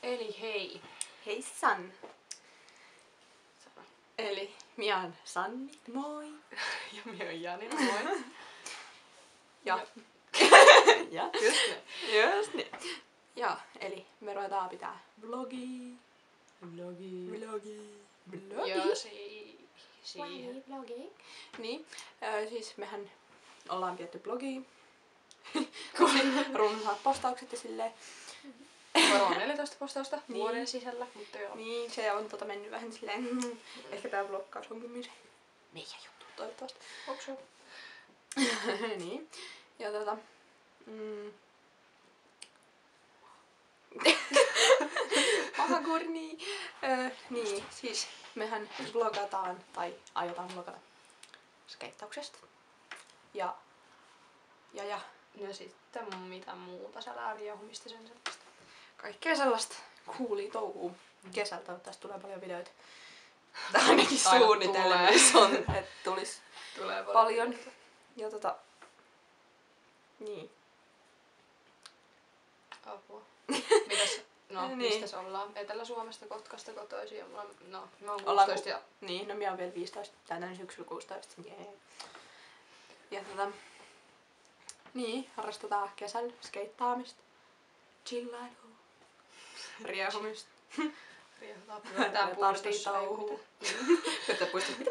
Eli hei. Hei San. Eli minä oon Sanni, moi. Ja minä oon Janina, moi. Ja. Ja. Just ne. Just niin. Ja, eli me ruvetaan pitää vlogia. Vlogi. Joo, Vlogi. Niin, siis mehän ollaan pidetty blogia. Runsaat postaukset ja silleen. Varmaan 14 postausta Niin. vuoden sisällä, mutta joo. Niin, se on mennyt vähän silleen. Ehkä tää vlogkaus onkin myös meidän juttu, toivottavasti. Onko se? Niin. Ja Mahakurni. Niin, siis mehän vlogataan, tai aiotaan vlogata skeittauksesta. Ja. Ja sitten mitä muuta salariahumista sen sellaista. Kaikkea sellaista coolia touhua. Kesällä toivottavasti tulee paljon videoita. Tai ainakin suunnitelmissa on, että tulis Tulee paljon. Ja niin. Apua. Mitäs? No, Niin. missäs ollaan? Etelä-Suomesta, Kotkasta kotoisin. No, mä oon Ollaan 16 ja... Niin, no minä oon vielä 15. Tänään syksyllä 16. Jee. Ja niin, harrastetaan kesällä skeittaamista. Chillailua. Riehumista. Riehutaan pyöritään puistossa. Pyöritään puistossa.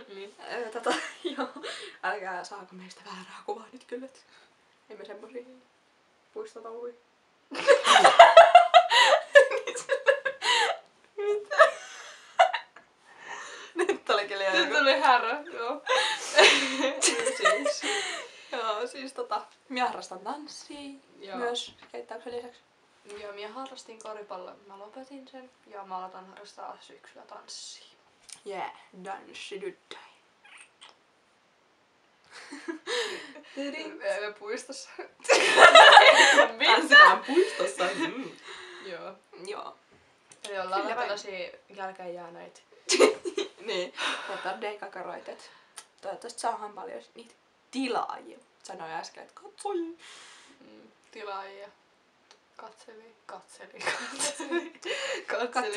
Niin. Joo. Älkää saako meistä väärää kuvaa nyt kyllä. Emme semmosia puistotouhuja. Mitä? Nyt oli kyllä Nyt tuli härä, joo. siis. Joo, siis minä harrastan tanssia Joo. myös skeittauksen lisäksi. Joo, minä harrastin koripalloa, mä lopetin sen. Ja mä aloitan harrastaa syksyllä tanssia. Yeah, danssi tyttöi. Puistossa. Tanssitaan puistossa. Joo. Joo. Eli ollaan Kyllä vähän vain. tällaisia jälkeen jääneitä. Niin. Retardei-kakaroita. Toivottavasti saadaan paljon niitä tilaajia. Sanoin äsken, että katsojia. Tilaajia. Katseli.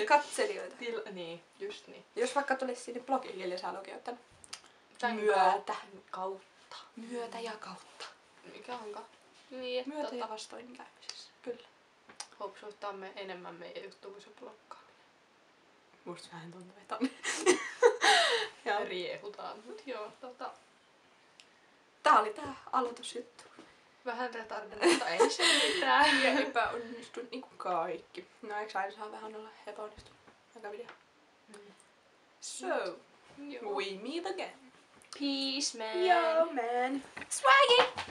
Katselijoita. Niin, just niin. Jos vaikka tulisi sinne blogille lisää lukijoita. Tän Myötä. Kautta. Myötä ja kautta. Mikä onkaan? Niin, että Myötä ja vastoinkäymisissä. Kyllä. hopsuttaa me enemmän meidän juttua kuin se blokkaa. Musta vähän tuntuu, että on. Ja riehutaan. Mut joo, Tää oli tää aloitusjuttu. vähän retardi, mutta ei se mitään. Ja epäonnistunut niinku kaikki. No eikö aina saa vähän olla epäonnistunut? Aika video. So, Joo. we meet again. Peace, man. Yo, man. Swaggy!